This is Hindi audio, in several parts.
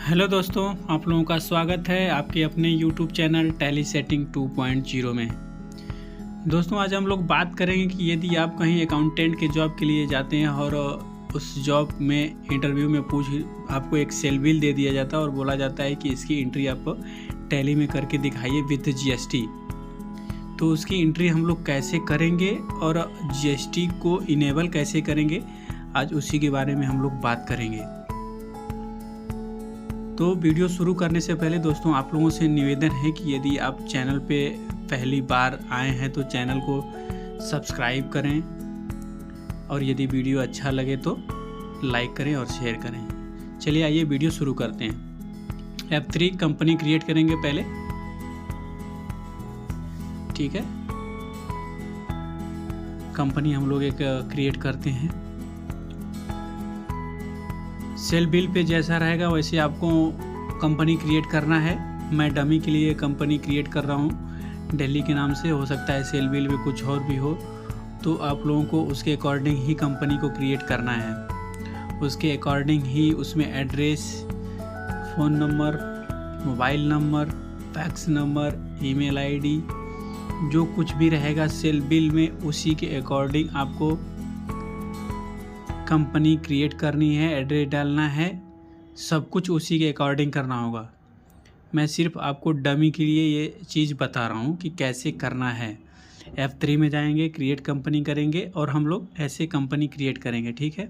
हेलो दोस्तों, आप लोगों का स्वागत है आपके अपने यूट्यूब चैनल टैली सेटिंग 2.0 में। दोस्तों, आज हम लोग बात करेंगे कि यदि आप कहीं अकाउंटेंट के जॉब के लिए जाते हैं और उस जॉब में इंटरव्यू में आपको एक सेल बिल दे दिया जाता है और बोला जाता है कि इसकी एंट्री आप टैली में करके दिखाइए विद जीएसटी। तो उसकी एंट्री हम लोग कैसे करेंगे और जीएसटी को इनेबल कैसे करेंगे, आज उसी के बारे में हम लोग बात करेंगे। तो वीडियो शुरू करने से पहले दोस्तों, आप लोगों से निवेदन है कि यदि आप चैनल पे पहली बार आए हैं तो चैनल को सब्सक्राइब करें और यदि वीडियो अच्छा लगे तो लाइक करें और शेयर करें। चलिए आइए वीडियो शुरू करते हैं। F3 कंपनी क्रिएट करेंगे पहले, ठीक है। कंपनी हम लोग एक क्रिएट करते हैं। सेल बिल पे जैसा रहेगा वैसे आपको कंपनी क्रिएट करना है। मैं डमी के लिए कंपनी क्रिएट कर रहा हूँ दिल्ली के नाम से। हो सकता है सेल बिल में कुछ और भी हो, तो आप लोगों को उसके अकॉर्डिंग ही कंपनी को क्रिएट करना है। उसके अकॉर्डिंग ही उसमें address, phone number, mobile number, fax number, email ID, जो कुछ भी रहेगा सेल बिल में उसी के अकॉर्डिंग आपको कंपनी क्रिएट करनी है, एड्रेस डालना है, सब कुछ उसी के अकॉर्डिंग करना होगा। मैं सिर्फ आपको डमी के लिए ये चीज़ बता रहा हूँ कि कैसे करना है। F3 में जाएंगे, क्रिएट कंपनी करेंगे और हम लोग ऐसे कंपनी क्रिएट करेंगे, ठीक है।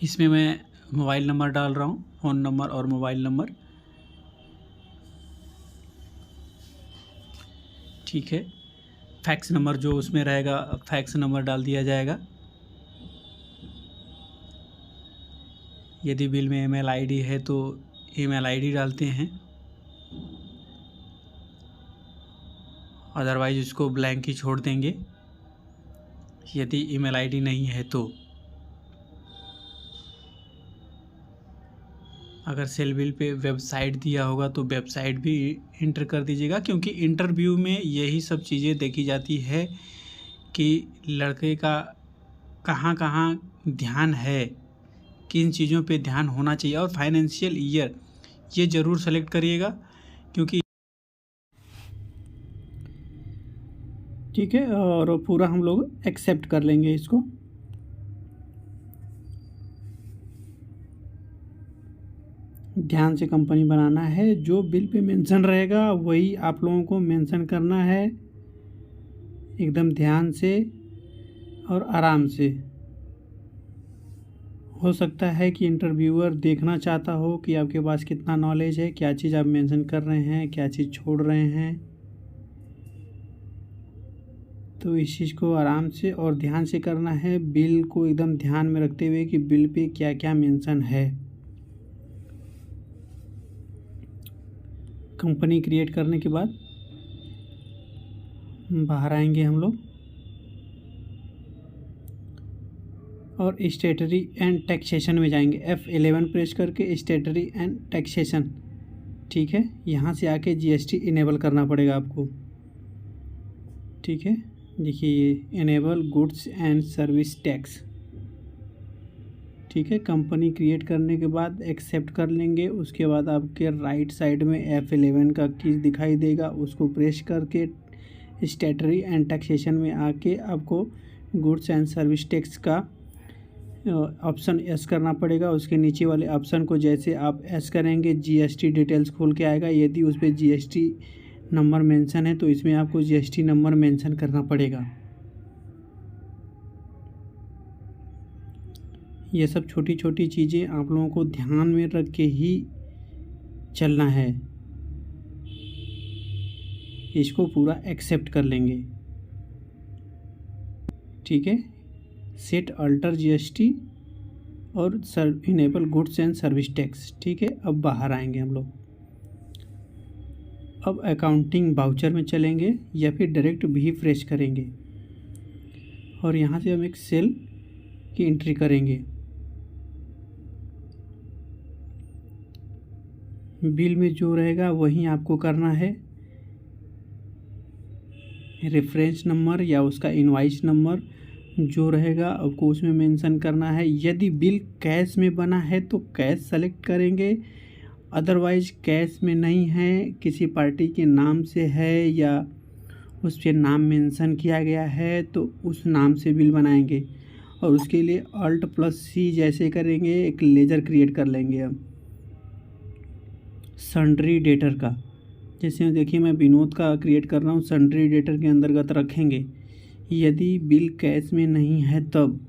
इसमें मैं मोबाइल नंबर डाल रहा हूँ, फ़ोन नंबर और मोबाइल नंबर, ठीक है। फैक्स नंबर जो उसमें रहेगा, फैक्स नंबर डाल दिया जाएगा। यदि बिल में ईमेल आईडी है तो ईमेल आईडी डालते हैं, अदरवाइज इसको ब्लैंक ही छोड़ देंगे यदि ईमेल आईडी नहीं है तो। अगर सेल बिल पे वेबसाइट दिया होगा तो वेबसाइट भी इंटर कर दीजिएगा, क्योंकि इंटरव्यू में यही सब चीज़ें देखी जाती है कि लड़के का कहाँ कहाँ ध्यान है, किन चीज़ों पे ध्यान होना चाहिए। और फाइनेंशियल ईयर ये ज़रूर सेलेक्ट करिएगा, क्योंकि ठीक है। और पूरा हम लोग एक्सेप्ट कर लेंगे इसको। ध्यान से कंपनी बनाना है, जो बिल पे मेंशन रहेगा वही आप लोगों को मेंशन करना है, एकदम ध्यान से और आराम से। हो सकता है कि इंटरव्यूअर देखना चाहता हो कि आपके पास कितना नॉलेज है, क्या चीज़ आप मेंशन कर रहे हैं, क्या चीज़ छोड़ रहे हैं। तो इस चीज़ को आराम से और ध्यान से करना है, बिल को एकदम ध्यान में रखते हुए कि बिल पे क्या क्या मेंशन है। कंपनी क्रिएट करने के बाद बाहर आएंगे हम लोग और स्टेटरी एंड टैक्सेशन में जाएंगे। F11 प्रेस करके स्टेटरी एंड टैक्सेशन, ठीक है। यहाँ से आके जीएसटी इनेबल करना पड़ेगा आपको, ठीक है। देखिए ये enable goods and service tax, ठीक है। कंपनी क्रिएट करने के बाद एक्सेप्ट कर लेंगे। उसके बाद आपके राइट साइड में F11 का की दिखाई देगा, उसको प्रेस करके स्टेटरी एंड टैक्सेशन में आके आपको गुड्स एंड सर्विस टैक्स का ऑप्शन एस करना पड़ेगा। उसके नीचे वाले ऑप्शन को जैसे आप एस करेंगे जीएसटी डिटेल्स खोल के आएगा। यदि उस पर जीएसटी नंबर मेंशन है तो इसमें आपको जीएसटी नंबर मेंशन करना पड़ेगा। ये सब छोटी छोटी चीज़ें आप लोगों को ध्यान में रख के ही चलना है। इसको पूरा एक्सेप्ट कर लेंगे, ठीक है। सेट अल्टर जीएसटी और enable goods and service tax, ठीक है। अब बाहर आएंगे हम लोग। अब अकाउंटिंग वाउचर में चलेंगे या फिर डायरेक्ट भी फ्रेश करेंगे और यहाँ से हम एक सेल की एंट्री करेंगे। बिल में जो रहेगा वही आपको करना है। रेफरेंस नंबर या उसका इनवाइस नंबर जो रहेगा आपको उसमें मेंशन करना है। यदि बिल कैश में बना है तो कैश सेलेक्ट करेंगे, अदरवाइज कैश में नहीं है, किसी पार्टी के नाम से है या उस पर नाम मेंशन किया गया है तो उस नाम से बिल बनाएंगे। और उसके लिए Alt+C जैसे करेंगे, एक लेजर क्रिएट कर लेंगे हम सन्ड्री डेटर का। जैसे देखिए मैं विनोद का क्रिएट कर रहा हूँ, सन्ड्री डेटर के अंतर्गत रखेंगे यदि बिल कैश में नहीं है तब।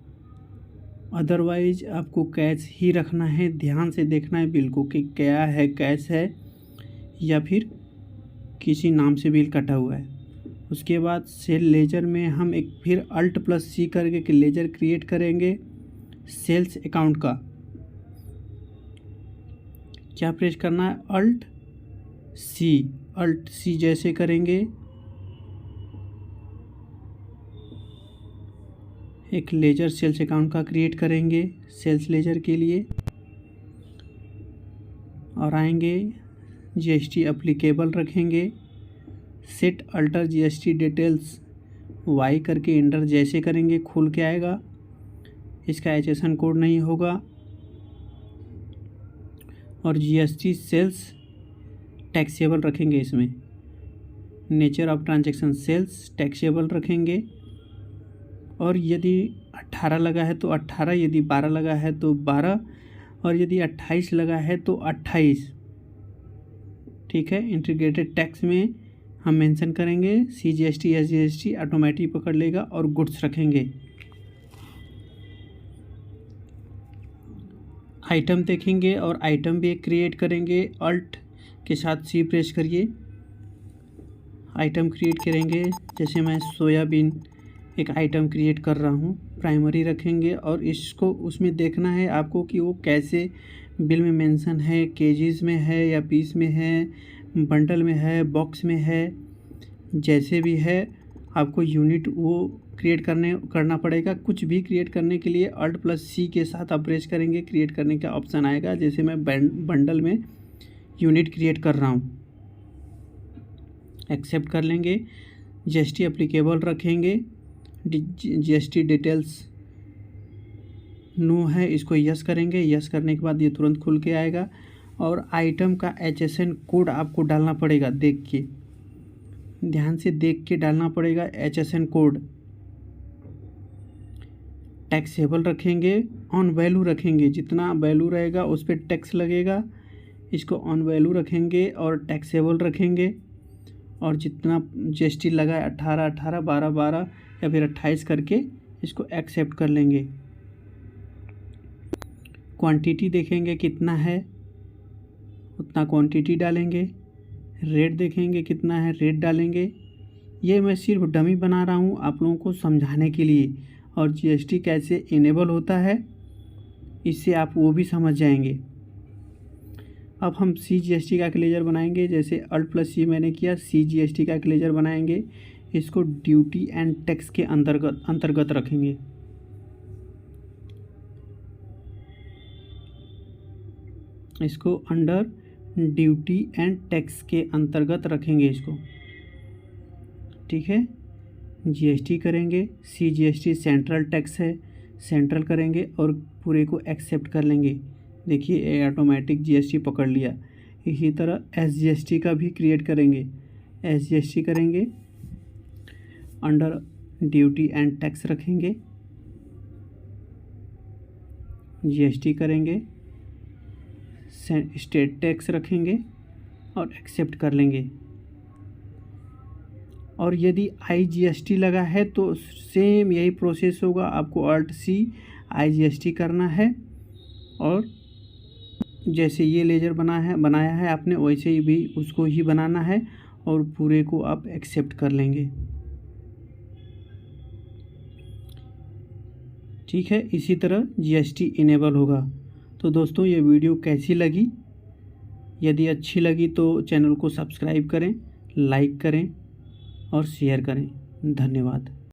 अदरवाइज आपको कैश ही रखना है। ध्यान से देखना है बिल को कि क्या है, कैश है या फिर किसी नाम से बिल कटा हुआ है। उसके बाद सेल लेजर में हम एक फिर Alt+C करके एक लेजर क्रिएट करेंगे सेल्स अकाउंट का। क्या प्रेस करना है? Alt+C जैसे करेंगे एक लेजर सेल्स अकाउंट का क्रिएट करेंगे सेल्स लेजर के लिए, और आएंगे GST एप्लीकेबल रखेंगे, set alter GST details Y करके इंटर जैसे करेंगे खुल के आएगा। इसका HSN कोड नहीं होगा। और GST सेल्स टैक्सेबल रखेंगे, इसमें nature of transaction sales taxable रखेंगे। और यदि 18 लगा है तो 18, यदि 12 लगा है तो 12, और यदि 28 लगा है तो 28। ठीक है। इंटीग्रेटेड टैक्स में हम मेंशन करेंगे CGST SGST ऑटोमेटिक पकड़ लेगा, और गुड्स रखेंगे। आइटम देखेंगे और आइटम भी एक क्रिएट करेंगे, Alt के साथ C प्रेस करिए, आइटम क्रिएट करेंगे। जैसे मैं सोयाबीन एक आइटम क्रिएट कर रहा हूँ, प्राइमरी रखेंगे और इसको उसमें देखना है आपको कि वो कैसे बिल में मेंशन है, केजीज में है या पीस में है, बंडल में है, बॉक्स में है, जैसे भी है आपको यूनिट वो क्रिएट करना पड़ेगा। कुछ भी क्रिएट करने के लिए Alt+C के साथ आप प्रेस करेंगे, क्रिएट करने का ऑप्शन आएगा। जैसे मैं बंडल में यूनिट क्रिएट कर रहा हूँ, एक्सेप्ट कर लेंगे। GST एप्लीकेबल रखेंगे, GST डिटेल्स नो है, इसको यस करेंगे। यस करने के बाद ये तुरंत खुल के आएगा। और आइटम का HSN कोड आपको डालना पड़ेगा, देख के, ध्यान से देख के डालना पड़ेगा HSN कोड। टैक्सेबल रखेंगे, ऑन वैल्यू रखेंगे, जितना वैल्यू रहेगा उस पर टैक्स लगेगा, इसको ऑन वैल्यू रखेंगे और टैक्सेबल रखेंगे। और जितना GST लगा है 18 18, 12 12 या फिर 28 करके इसको एक्सेप्ट कर लेंगे। क्वांटिटी देखेंगे कितना है उतना क्वांटिटी डालेंगे। रेट देखेंगे कितना है, रेट डालेंगे। ये मैं सिर्फ डमी बना रहा हूँ आप लोगों को समझाने के लिए, और GST कैसे इनेबल होता है इससे आप वो भी समझ जाएंगे। अब हम CGST का लेजर बनाएंगे। जैसे Alt+C मैंने किया, CGST का लेजर बनाएंगे। इसको ड्यूटी एंड टैक्स के अंतर्गत रखेंगे। इसको अंडर ड्यूटी एंड टैक्स के अंतर्गत रखेंगे इसको। ठीक है। GST करेंगे, CGST सेंट्रल टैक्स है, सेंट्रल करेंगे और पूरे को एक्सेप्ट कर लेंगे। देखिए ऑटोमेटिक GST पकड़ लिया। इसी तरह SGST का भी क्रिएट करेंगे। SGST करेंगे, अंडर ड्यूटी एंड टैक्स रखेंगे, GST करेंगे, स्टेट टैक्स रखेंगे और एक्सेप्ट कर लेंगे। और यदि IGST लगा है तो सेम यही प्रोसेस होगा, आपको Alt+C IGST करना है। और जैसे ये लेजर बनाया है आपने, वैसे ही भी उसको ही बनाना है और पूरे को आप एक्सेप्ट कर लेंगे। ठीक है। इसी तरह GST इनेबल होगा। तो दोस्तों ये वीडियो कैसी लगी? यदि अच्छी लगी तो चैनल को सब्सक्राइब करें, लाइक करें और शेयर करें। धन्यवाद।